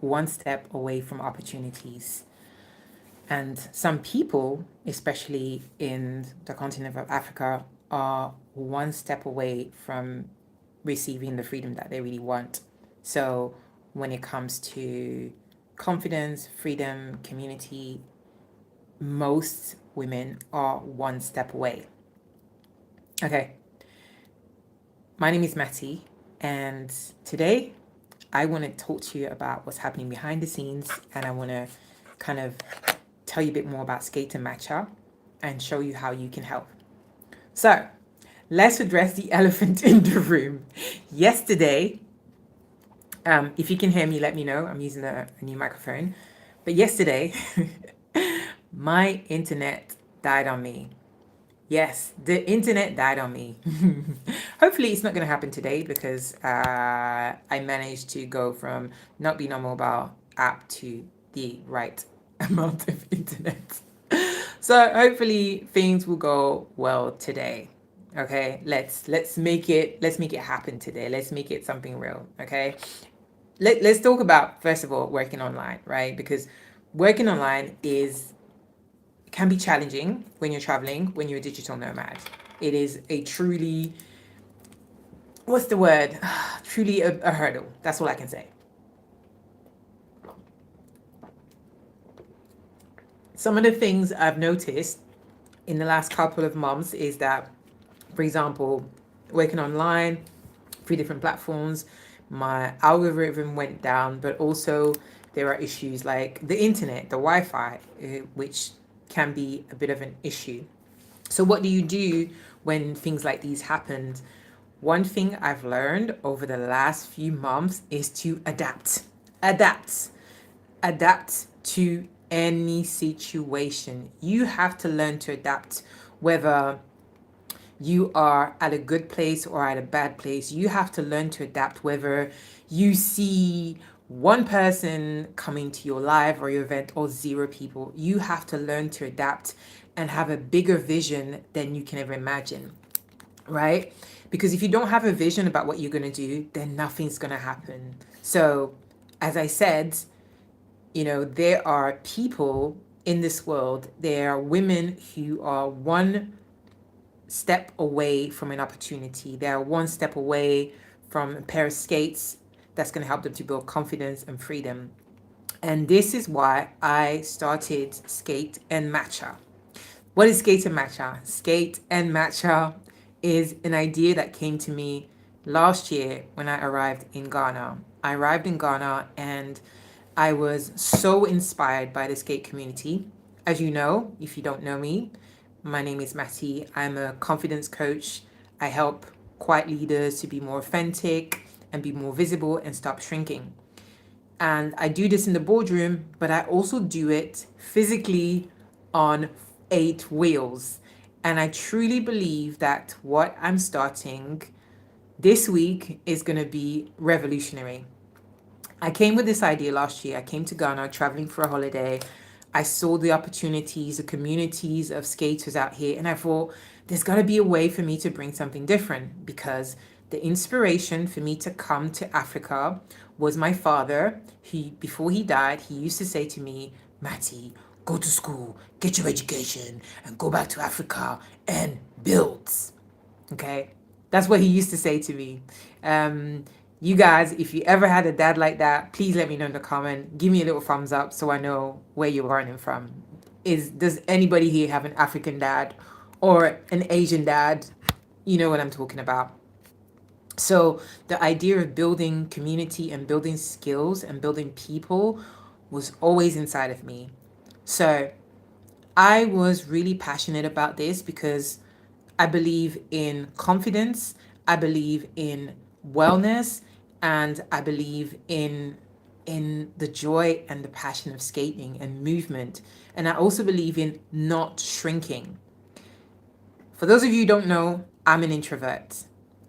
one step away from opportunities. And some people, especially in the continent of Africa, are one step away from receiving the freedom that they really want. So, when it comes to confidence, freedom, community, most women are one step away. Okay, my name is Matty, and today I want to talk to you about what's happening behind the scenes, and I want to kind of tell you a bit more about Skate Matcha and show you how you can help. So, let's address the elephant in the room. Yesterday, if you can hear me, let me know. I'm using a new microphone. But yesterday, my internet died on me. Yes, the internet died on me. Hopefully, it's not going to happen today because I managed to go from not being on mobile app to the right amount of internet. So hopefully things will go well today. Okay, let's make it happen today. Let's make it something real. Okay, let's talk about first of all working online, right? Because working online is can be challenging when you're traveling, when you're a digital nomad. It is a truly, what's the word? Truly a hurdle. That's all I can say. Some of the things I've noticed in the last couple of months is that, for example, working online, 3 different platforms, my algorithm went down, but also there are issues like the internet, the Wi-Fi, which can be a bit of an issue. So what do you do when things like these happen? One thing I've learned over the last few months is to adapt. Adapt. Adapt to any situation. You have to learn to adapt, whether you are at a good place or at a bad place. You have to learn to adapt, whether you see one person coming to your live or your event or 0 people. You have to learn to adapt and have a bigger vision than you can ever imagine, right? Because if you don't have a vision about what you're going to do, then nothing's going to happen. So, as I said, there are people in this world, there are women who are one step away from an opportunity. They're one step away from a pair of skates that's going to help them to build confidence and freedom. And this is why I started Skate and Matcha. What is Skate and Matcha? Skate and Matcha is an idea that came to me last year when I arrived in Ghana. I arrived in Ghana and I was so inspired by the skate community. As you know, if you don't know me, my name is Matty. I'm a confidence coach. I help quiet leaders to be more authentic and be more visible and stop shrinking. And I do this in the boardroom, but I also do it physically on 8 wheels. And I truly believe that what I'm starting this week is going to be revolutionary. I came with this idea last year. I came to Ghana traveling for a holiday. I saw the opportunities, the communities of skaters out here, and I thought there's got to be a way for me to bring something different because the inspiration for me to come to Africa was my father. Before he died, he used to say to me, Matty, go to school, get your education, and go back to Africa and build. Okay, that's what he used to say to me. You guys, if you ever had a dad like that, please let me know in the comment. Give me a little thumbs up so I know where you're learning from. Does anybody here have an African dad or an Asian dad? You know what I'm talking about. So the idea of building community and building skills and building people was always inside of me. So I was really passionate about this because I believe in confidence, I believe in wellness, and I believe in the joy and the passion of skating and movement. And I also believe in not shrinking. For those of you who don't know, I'm an introvert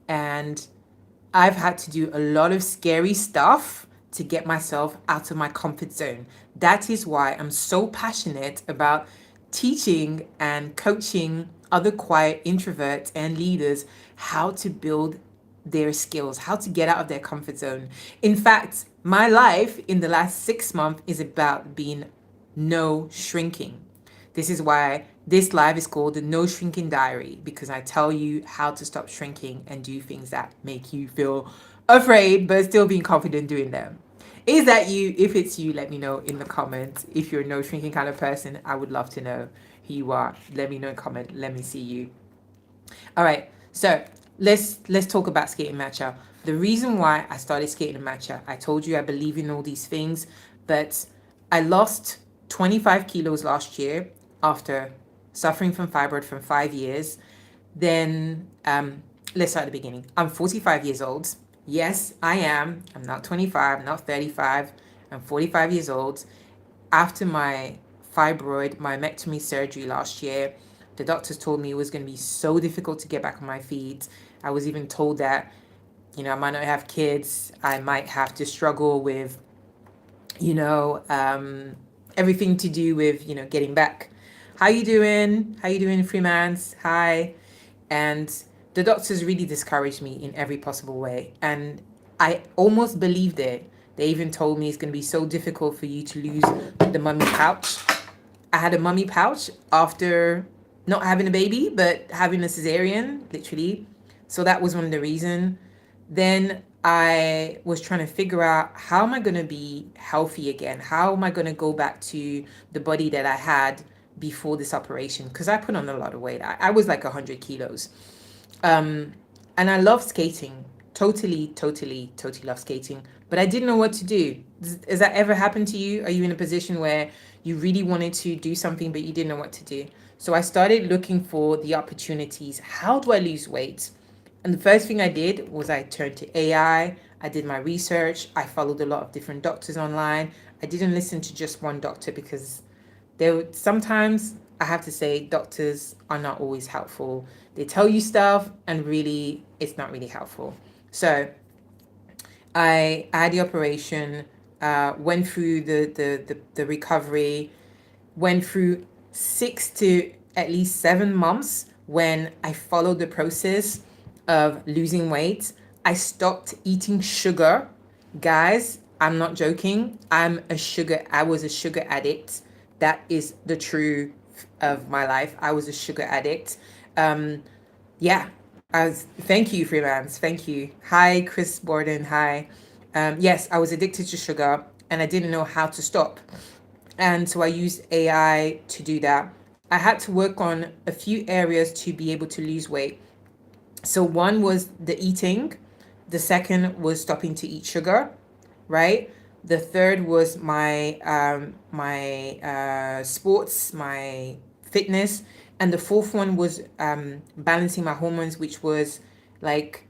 and I've had to do a lot of scary stuff to get myself out of my comfort zone. That is why I'm so passionate about teaching and coaching other quiet introverts and leaders how to build their skills, how to get out of their comfort zone. In fact, my life in the last 6 months is about being no shrinking. This is why this live is called the No Shrinking Diary, because I tell you how to stop shrinking and do things that make you feel afraid, but still being confident doing them. Is that you? If it's you, let me know in the comments. If you're a no shrinking kind of person, I would love to know who you are. Let me know in comment. Let me see you. All right, so let's talk about skating matcha. The reason why I started skating matcha, I told you I believe in all these things, but I lost 25 kilos last year after suffering from fibroid for 5 years. Then let's start at the beginning. I'm 45 years old. Yes, I am. I'm not 25, not 35. I'm 45 years old. After my fibroid myomectomy surgery last year, the doctors told me it was going to be so difficult to get back on my feet. I was even told that, I might not have kids. I might have to struggle with, you know, um, everything to do with, getting back. How you doing? How you doing, Freemans? Hi. And the doctors really discouraged me in every possible way. And I almost believed it. They even told me it's going to be so difficult for you to lose the mummy pouch. I had a mummy pouch after not having a baby, but having a cesarean, literally. So that was one of the reasons. Then I was trying to figure out, how am I going to be healthy again? How am I going to go back to the body that I had before this operation? Because I put on a lot of weight. I was like 100 kilos. And I love skating. Totally, totally, totally love skating. But I didn't know what to do. Has that ever happened to you? Are you in a position where you really wanted to do something, but you didn't know what to do? So I started looking for the opportunities. How do I lose weight? And the first thing I did was I turned to AI. I did my research. I followed a lot of different doctors online. I didn't listen to just one doctor, because sometimes I have to say doctors are not always helpful. They tell you stuff and really it's not really helpful. So I had the operation, went through the recovery, went through 6 to at least 7 months when I followed the process of losing weight. I stopped eating sugar. Guys, I'm not joking. I was a sugar addict. That is the truth of my life. I was a sugar addict. Yeah, thank you, freelance. Thank you. Hi, Chris Borden. Hi. Yes, I was addicted to sugar and I didn't know how to stop. And so I used AI to do that. I had to work on a few areas to be able to lose weight. So one was the eating, the second was stopping to eat sugar, right? The third was my sports, my fitness, and the fourth one was balancing my hormones, which was like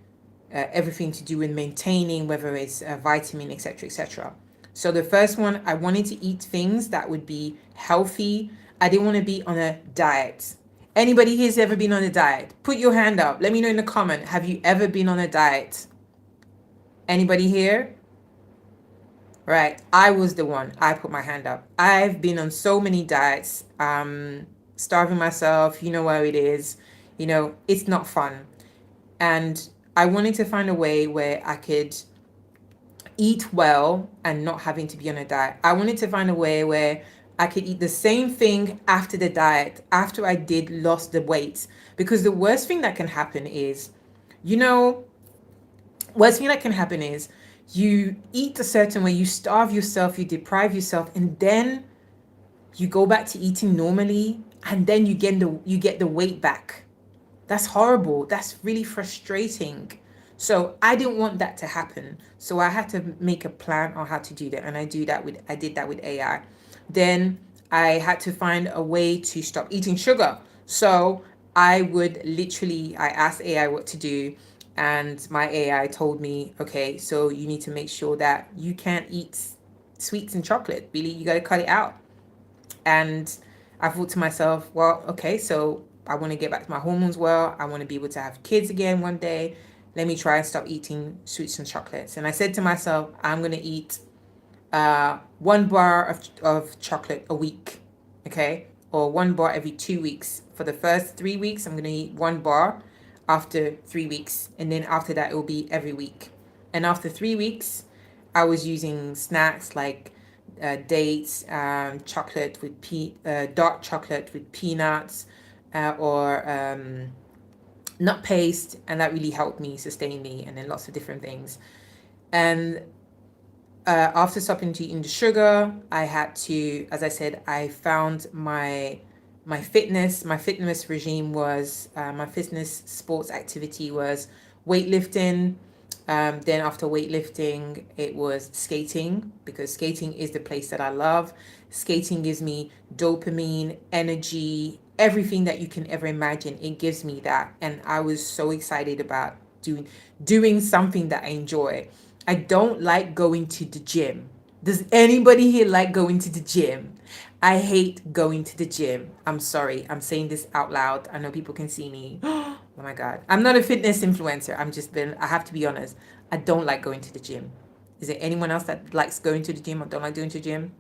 everything to do with maintaining, whether it's a vitamin, etc., etc. So the first one, I wanted to eat things that would be healthy. I didn't want to be on a diet. Anybody here's ever been on a diet? Put your hand up. Let me know in the comment. Have you ever been on a diet? Anybody here? Right. I was the one. I put my hand up. I've been on so many diets, starving myself. You know where it is. It's not fun. And I wanted to find a way where I could eat well and not having to be on a diet. I wanted to find a way where I could eat the same thing after the diet, after I did lost the weight. Because the worst thing that can happen is, you know, worst thing that can happen is you eat a certain way, you starve yourself, you deprive yourself, and then you go back to eating normally, and then you get the weight back. That's horrible. That's really frustrating. So I didn't want that to happen. So I had to make a plan on how to do that. And I did that with AI. Then I had to find a way to stop eating sugar. So I asked AI what to do. And my AI told me, okay, so you need to make sure that you can't eat sweets and chocolate. Really, you got to cut it out. And I thought to myself, well, okay, so I want to get back to my hormones well. I want to be able to have kids again one day. Let me try and stop eating sweets and chocolates. And I said to myself, I'm going to eat 1 bar of chocolate a week, okay? Or 1 bar every 2 weeks. For the first 3 weeks, I'm going to eat 1 bar after 3 weeks. And then after that, it will be every week. And after 3 weeks, I was using snacks like dates, chocolate with dark chocolate with peanuts, or nut paste, and that really helped me sustain me. And then lots of different things. And after stopping to eating the sugar, I had to, as I said, I found my fitness regime was my fitness sports activity was weightlifting. Then after weightlifting, it was skating, because skating is the place that I love. Skating gives me dopamine, energy, everything that you can ever imagine. It gives me that, and I was so excited about doing something that I enjoy. I don't like going to the gym. Does anybody here like going to the gym? I hate going to the gym. I'm sorry. I'm saying this out loud. I know people can see me. Oh my God. I'm not a fitness influencer. I have to be honest. I don't like going to the gym. Is there anyone else that likes going to the gym or don't like going to the gym?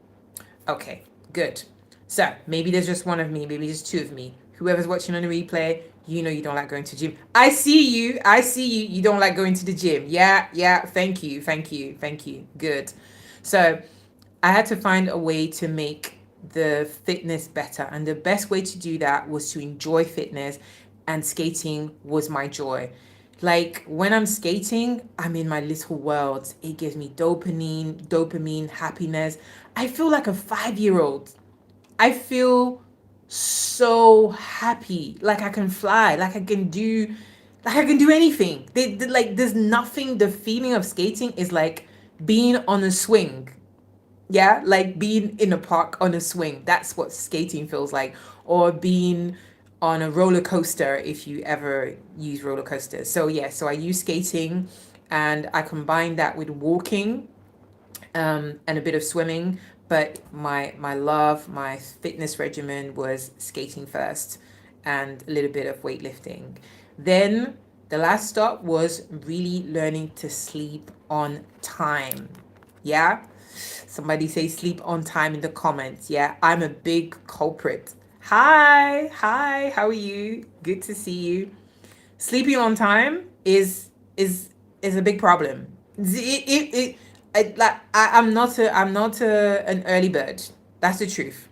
Okay, good. So maybe there's just one of me, maybe there's two of me. Whoever's watching on the replay, you know you don't like going to the gym. I see you. I see you. You don't like going to the gym. Yeah, yeah. Thank you. Thank you. Thank you. Good. So I had to find a way to make the fitness better. And the best way to do that was to enjoy fitness. And skating was my joy. Like when I'm skating, I'm in my little world. It gives me dopamine, happiness. I feel like a 5 year old. I feel so happy. Like I can fly. Like I can do anything. Like there's nothing. The feeling of skating is like being on a swing. Yeah, like being in a park on a swing. That's what skating feels like. Or being on a roller coaster, if you ever use roller coasters. So yeah, so I use skating, and I combine that with walking, and a bit of swimming. But my fitness regimen was skating first, and a little bit of weightlifting. Then the last stop was really learning to sleep on time. Yeah. Somebody say sleep on time in the comments. Yeah, I'm a big culprit. Hi, how are you? Good to see you. Sleeping on time is a big problem. I'm not an early bird. That's the truth.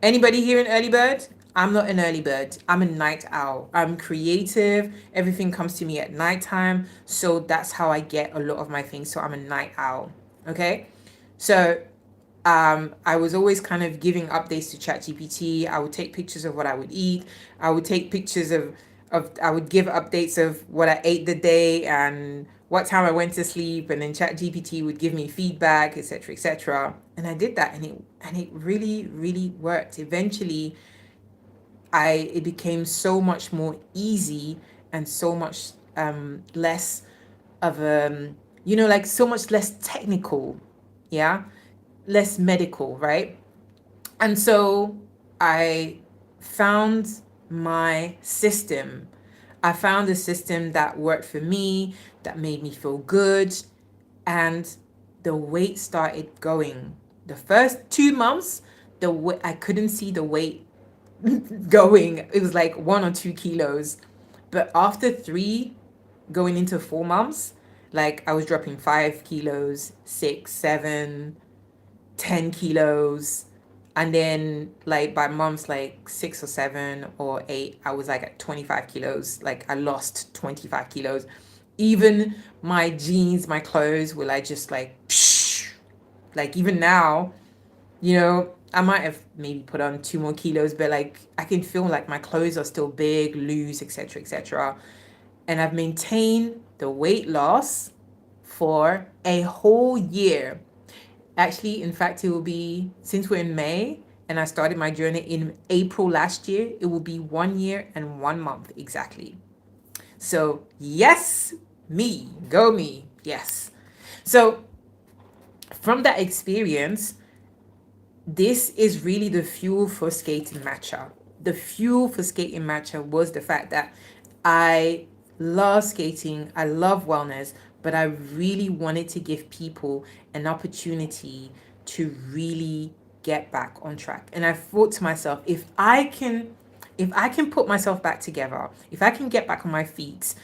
Anybody here an early bird? I'm not an early bird. I'm a night owl. I'm creative. Everything comes to me at nighttime. So that's how I get a lot of my things. So I'm a night owl. Okay. So I was always kind of giving updates to ChatGPT. I would take pictures of what I would eat. I would take pictures of I would give updates of what I ate the day and what time I went to sleep, and then ChatGPT would give me feedback, etc., etc. And I did that, and it really, really worked. Eventually, it became so much more easy and so much less of like so much less technical, yeah, less medical, right? And so I found my system. I found a system that worked for me, that made me feel good, and the weight started going. The first 2 months, I couldn't see the weight going. It was like 1 or 2 kilos. But after three, going into 4 months, like I was dropping 5 kilos, 6, 7, 10 kilos. And then like by months like 6 or 7 or 8, I was like at 25 kilos. Like I lost 25 kilos. Even my jeans, my clothes were like just like psh. Like even now, I might have maybe put on 2 more kilos, but like I can feel like my clothes are still big, loose, etc., etc. And I've maintained the weight loss for a whole year. Actually, in fact, it will be, since we're in May and I started my journey in April last year, it will be 1 year and 1 month exactly. So, yes, me, go me, yes. So, from that experience, this is really the fuel for Skating Matcha. The fuel for Skating Matcha was the fact that I love skating, I love wellness, but I really wanted to give people an opportunity to really get back on track. And I thought to myself, if I can if I can put myself back together, if I can get back on my feet,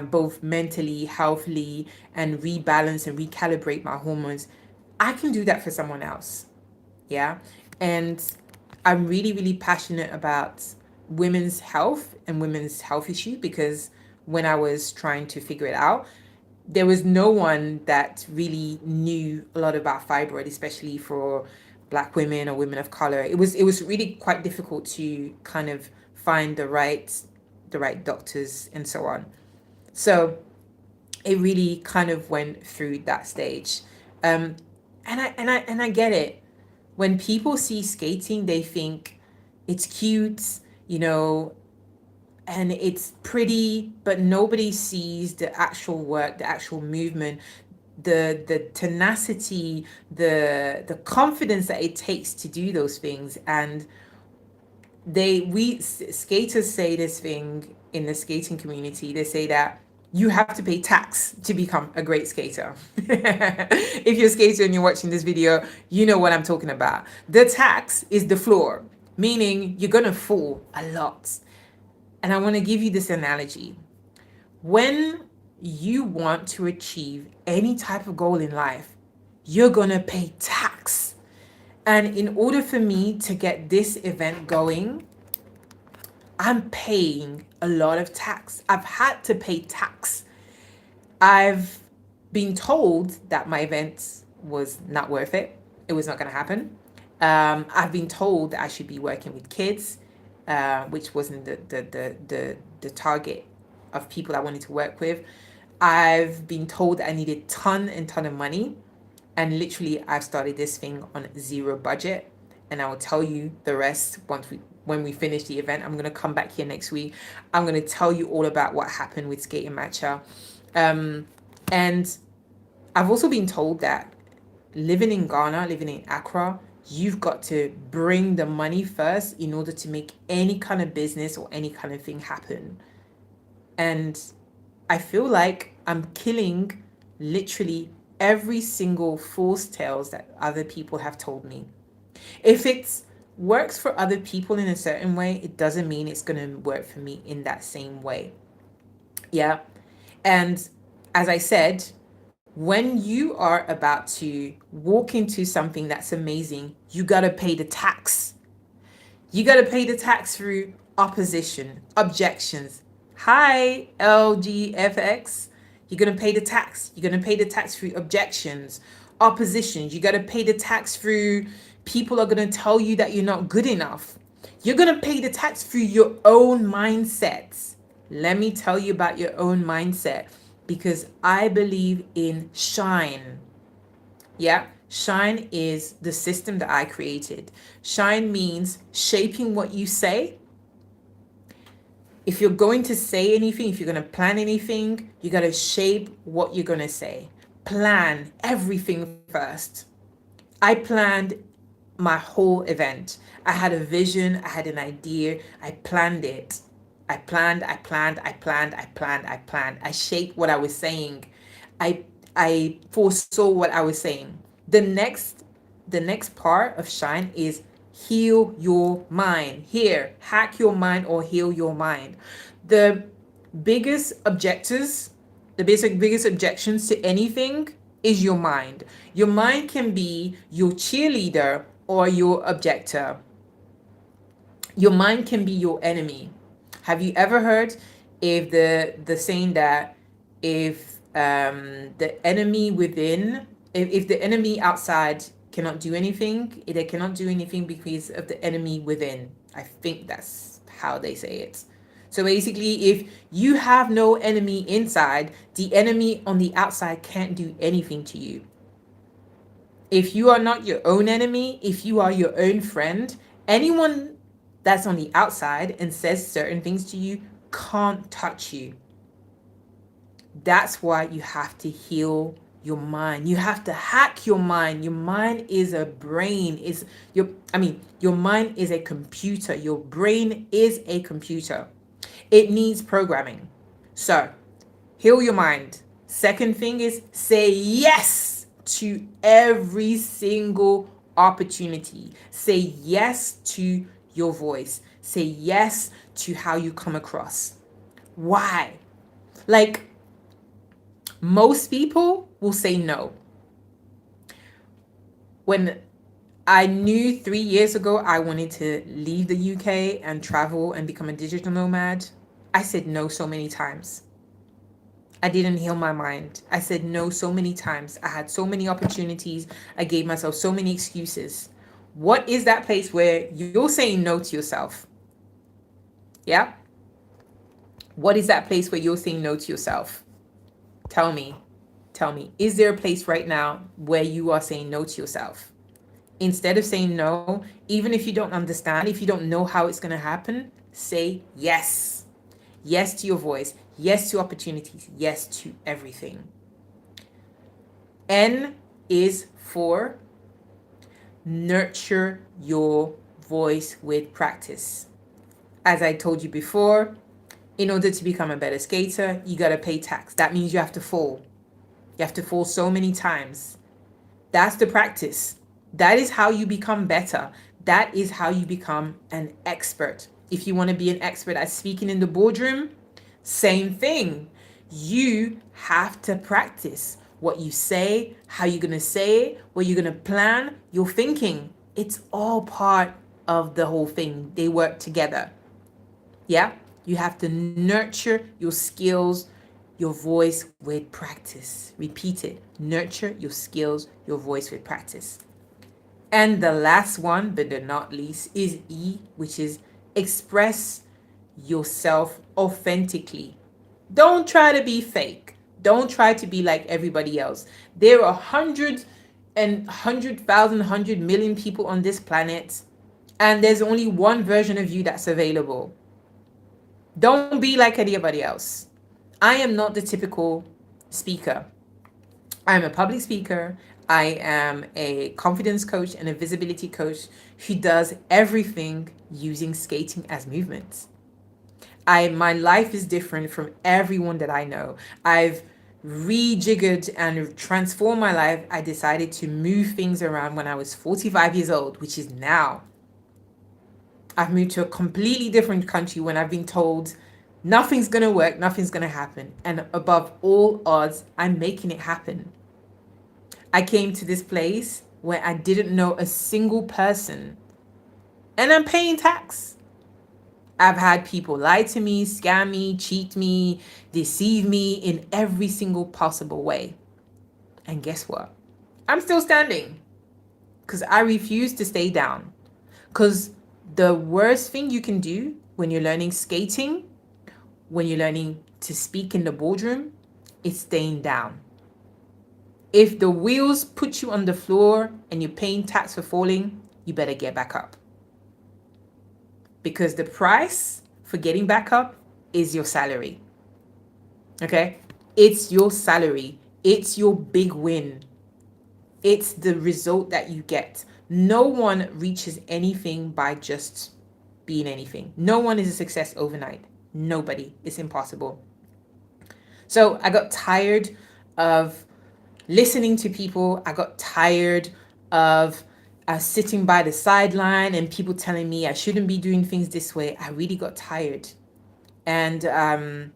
both mentally, healthily, and rebalance and recalibrate my hormones, I can do that for someone else. Yeah. And I'm really, really passionate about women's health and women's health issue because when I was trying to figure it out, there was no one that really knew a lot about fibroid, especially for black women or women of color. It was really quite difficult to kind of find the right doctors and so on. So it really kind of went through that stage. Um, and I get it. When people see skating, they think it's cute, you know, and it's pretty, but nobody sees the actual work, the actual movement, the tenacity, the confidence that it takes to do those things. And skaters say this thing in the skating community. They say that you have to pay tax to become a great skater. If you're a skater and you're watching this video, you know what I'm talking about. The tax is the floor, meaning you're gonna fall a lot. And I want to give you this analogy. When you want to achieve any type of goal in life, you're gonna pay tax. And in order for me to get this event going, I'm paying a lot of tax. I've had to pay tax. I've been told that my event was not worth it. It was not going to happen. I've been told that I should be working with kids, which wasn't the target of people I wanted to work with. I've been told that I needed ton and ton of money. And literally, I've started this thing on zero budget. And I will tell you the rest when we finish the event. I'm going to come back here next week. I'm going to tell you all about what happened with Skate Matcha. And I've also been told that living in Ghana, living in Accra, you've got to bring the money first in order to make any kind of business or any kind of thing happen. And I feel like I'm killing literally every single false tales that other people have told me. If it works for other people in a certain way, it doesn't mean it's going to work for me in that same way. Yeah. And as I said, when you are about to walk into something that's amazing, you got to pay the tax. You got to pay the tax through opposition, objections. Hi, LGFX. You're going to pay the tax. You're going to pay the tax through objections, oppositions. You got to pay the tax through people are going to tell you that you're not good enough. You're going to pay the tax through your own mindsets. Let me tell you about your own mindset because I believe in Shyne. Yeah, Shyne is the system that I created. Shyne means shaping what you say. If you're going to say anything, if you're going to plan anything, you got to shape what you're going to say. Plan everything first. I planned my whole event. I had a vision, I had an idea, I planned it. I planned. I shaped what I was saying. I foresaw what I was saying. The next part of Shyne is heal your mind. Here, hack your mind or heal your mind. The biggest objectors, the biggest objections to anything is your mind. Your mind can be your cheerleader or your objector. Your mind can be your enemy. Have you ever heard if the saying that if the enemy within, if the enemy outside cannot do anything, they cannot do anything because of the enemy within? I think that's how they say it. So basically, if you have no enemy inside, the enemy on the outside can't do anything to you. If you are not your own enemy, if you are your own friend, anyone that's on the outside and says certain things to you can't touch you. That's why you have to heal your mind. You have to hack your mind. Your mind is a brain. Your mind is a computer. Your brain is a computer. It needs programming. So, heal your mind. Second thing is say yes to every single opportunity. Say yes to your voice. Say yes to how you come across. Why? Like, most people will say no. When I knew 3 years ago I wanted to leave the UK and travel and become a digital nomad, I said no so many times. I didn't heal my mind. I said no so many times. I had so many opportunities. I gave myself so many excuses. What is that place where you're saying no to yourself? Yeah? What is that place where you're saying no to yourself? Tell me. Tell me. Is there a place right now where you are saying no to yourself? Instead of saying no, even if you don't understand, if you don't know how it's going to happen, say yes. Yes to your voice. Yes to opportunities. Yes to everything. N is for nurture your voice with practice. As I told you before, in order to become a better skater, you got to pay tax. That means you have to fall. You have to fall so many times. That's the practice. That is how you become better. That is how you become an expert. If you want to be an expert at speaking in the boardroom, same thing. You have to practice what you say, how you're going to say it, what you're going to plan, your thinking. It's all part of the whole thing. They work together. Yeah? You have to nurture your skills, your voice with practice. Repeat it. Nurture your skills, your voice with practice. And the last one, but not least, is E, which is express yourself authentically. Don't try to be fake. Don't try to be like everybody else. There are hundreds and 100,000, 100 million people on this planet, and there's only one version of you that's available. Don't be like anybody else. I am not the typical speaker. I'm a public speaker. I am a confidence coach and a visibility coach who does everything using skating as movement. My life is different from everyone that I know. I've rejiggered and transformed my life. I decided to move things around when I was 45 years old, which is now. I've moved to a completely different country when I've been told nothing's going to work, nothing's going to happen. And above all odds, I'm making it happen. I came to this place where I didn't know a single person, and I'm paying tax. I've had people lie to me, scam me, cheat me, deceive me in every single possible way. And guess what? I'm still standing because I refuse to stay down. Because the worst thing you can do when you're learning skating, when you're learning to speak in the boardroom, is staying down. If the wheels put you on the floor and you're paying tax for falling, you better get back up. Because the price for getting back up is your salary. Okay? It's your salary. It's your big win. It's the result that you get. No one reaches anything by just being anything. No one is a success overnight. Nobody. It's impossible. So I got tired of listening to people. I got tired of sitting by the sideline and people telling me I shouldn't be doing things this way. I really got tired. And I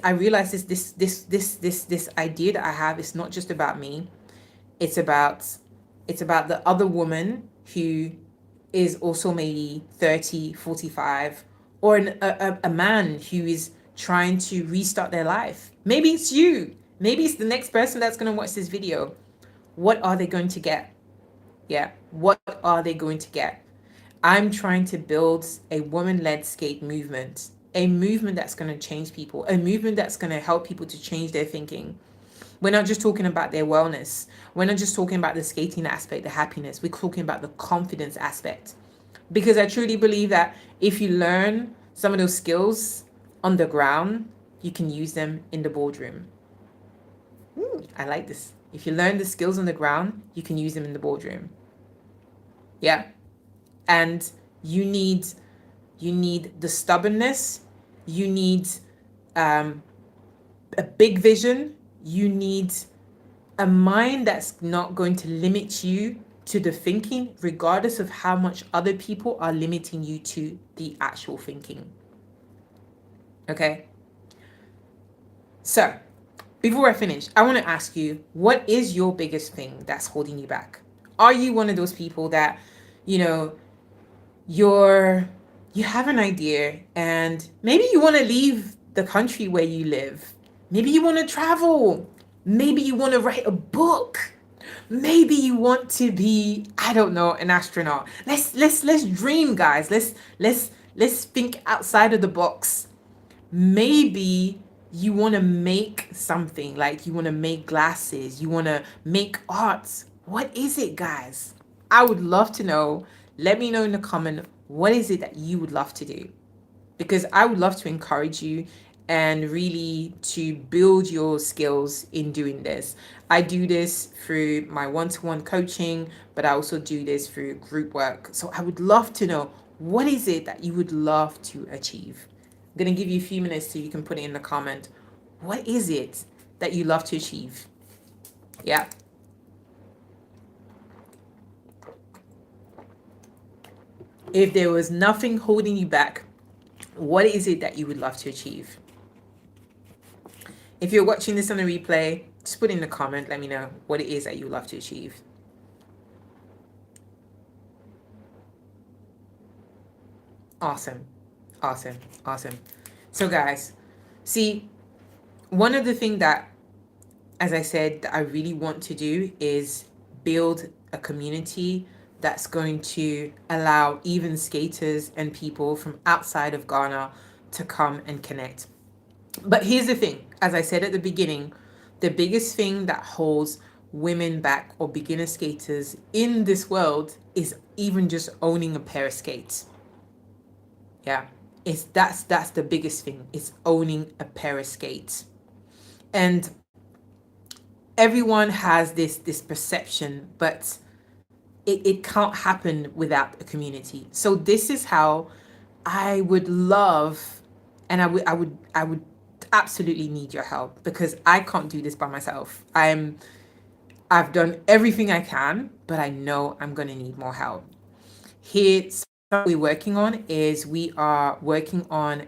realized this idea that I have is not just about me. It's about the other woman who is also maybe 30, 45, or a man who is trying to restart their life. Maybe it's you. Maybe it's the next person that's going to watch this video. What are they going to get? Yeah, what are they going to get? I'm trying to build a woman-led skate movement, a movement that's going to change people, a movement that's going to help people to change their thinking. We're not just talking about their wellness. We're not just talking about the skating aspect, the happiness. We're talking about the confidence aspect. Because I truly believe that if you learn some of those skills on the ground, you can use them in the boardroom. I like this. If you learn the skills on the ground, you can use them in the boardroom. Yeah. And you need the stubbornness. You need a big vision. You need a mind that's not going to limit you to the thinking, regardless of how much other people are limiting you to the actual thinking. Okay? So, before I finish, I want to ask you, what is your biggest thing that's holding you back? Are you one of those people that, you know, you're you have an idea and maybe you want to leave the country where you live. Maybe you want to travel. Maybe you want to write a book. Maybe you want to be, I don't know, an astronaut. Let's dream, guys. Let's think outside of the box. Maybe you want to make something, like you want to make glasses, you want to make art. What is it, guys? I would love to know. Let me know in the comment, what is it that you would love to do? Because I would love to encourage you and really to build your skills in doing this. I do this through my one-to-one coaching, but I also do this through group work. So I would love to know, what is it that you would love to achieve? I'm going to give you a few minutes so you can put it in the comment. What is it that you love to achieve? Yeah. If there was nothing holding you back, what is it that you would love to achieve? If you're watching this on a replay, just put in the comment, let me know what it is that you would love to achieve. Awesome. Awesome. Awesome. So guys, see, one of the things that, as I said, that I really want to do is build a community that's going to allow even skaters and people from outside of Ghana to come and connect. But here's the thing, as I said at the beginning, the biggest thing that holds women back or beginner skaters in this world is even just owning a pair of skates. Yeah, that's the biggest thing. It's owning a pair of skates. And everyone has this perception, but it can't happen without a community. So this is how I would love, and I would absolutely need your help, because I can't do this by myself. I've done everything I can, but I know I'm going to need more help. Here, what we're working on is we are working on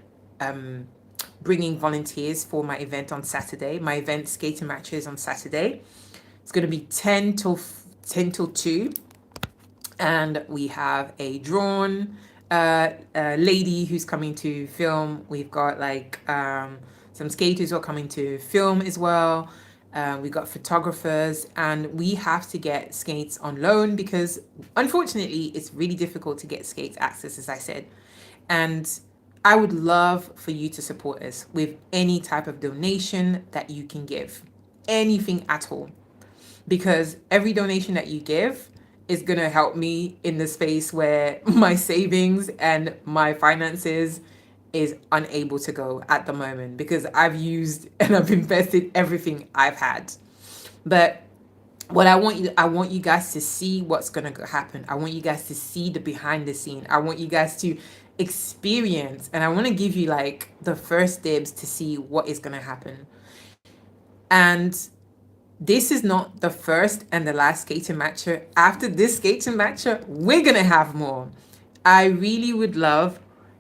bringing volunteers for my event on Saturday. My event, Skate Matcha, is on Saturday. It's going to be 10 till 2. And we have a drawn lady who's coming to film. We've got like some skaters who are coming to film as well. We've got photographers, and we have to get skates on loan because unfortunately it's really difficult to get skates access, as I said. And I would love for you to support us with any type of donation that you can give, anything at all, because every donation that you give is going to help me in the space where my savings and my finances is unable to go at the moment, because I've used and I've invested everything I've had. But what I want you guys to see what's going to happen. I want you guys to see the behind the scene. I want you guys to experience, and I want to give you like the first dibs to see what is going to happen. And this is not the first and the last Skate Matcha. After this Skate Matcha, we're gonna have more. I really would love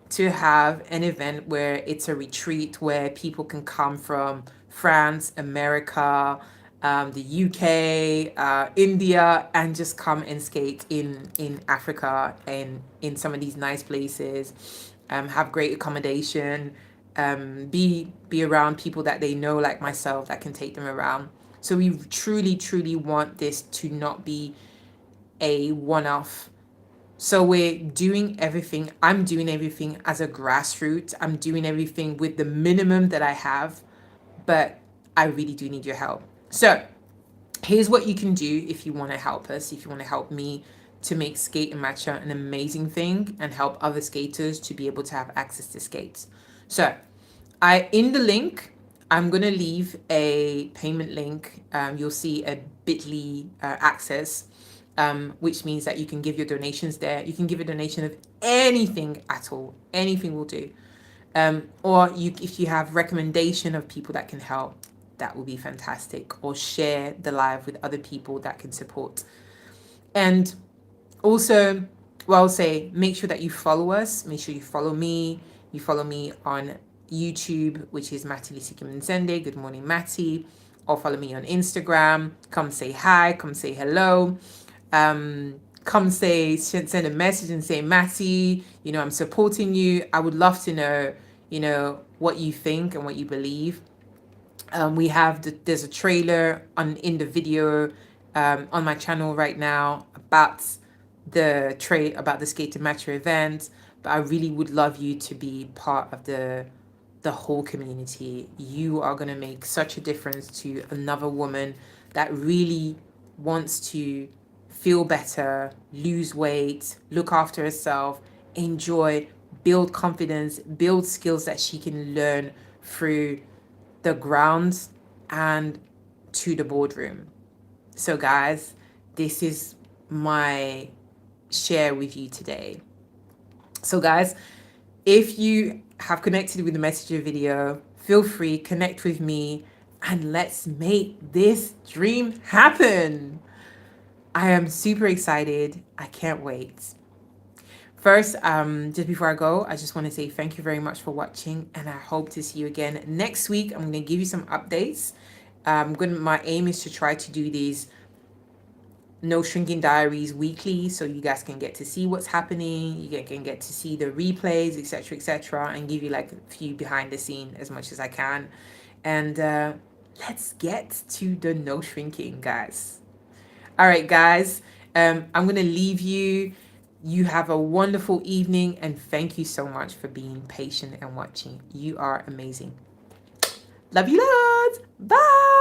to have an event where it's a retreat where people can come from France, America, the UK, India, and just come and skate in Africa and in some of these nice places, have great accommodation, be around people that they know, like myself, that can take them around. So we truly want this to not be a one-off. So we're doing everything. I'm doing everything as a grassroots. I'm doing everything with the minimum that I have, but I really do need your help. So here's what you can do if you want to help us, if you want to help me to make Skate Matcha an amazing thing and help other skaters to be able to have access to skates. So in the link, I'm going to leave a payment link. You'll see a bit.ly access, which means that you can give your donations there. You can give a donation of anything at all. Anything will do. Or if you have recommendation of people that can help, that will be fantastic. Or share the live with other people that can support. And also, well, I'll say, make sure that you follow us. Make sure you follow me. You follow me on YouTube, which is Matty Sende. Good morning, Matty. Or follow me on Instagram. Come say hi. Come say hello. Come send a message and say, Matty, I'm supporting you. I would love to know, what you think and what you believe. There's a trailer in the video on my channel right now about about the Skate Matcha event. But I really would love you to be part of the whole community. You are going to make such a difference to another woman that really wants to feel better, lose weight, look after herself, enjoy, build confidence, build skills that she can learn through the grounds and to the boardroom. So, guys, this is my share with you today. So, guys, if you have connected with the messenger video, feel free, connect with me, and let's make this dream happen. I am super excited. I can't wait. First, just before I go, I just want to say thank you very much for watching, and I hope to see you again next week. I'm going to give you some updates. My aim is to try to do these no shrinking diaries weekly, so you guys can get to see what's happening. You can get to see the replays, etc., and give you like a few behind the scene as much as I can. And let's get to the no shrinking, guys. All right, guys. I'm gonna leave you. You have a wonderful evening, and thank you so much for being patient and watching. You are amazing. Love you loads. Bye.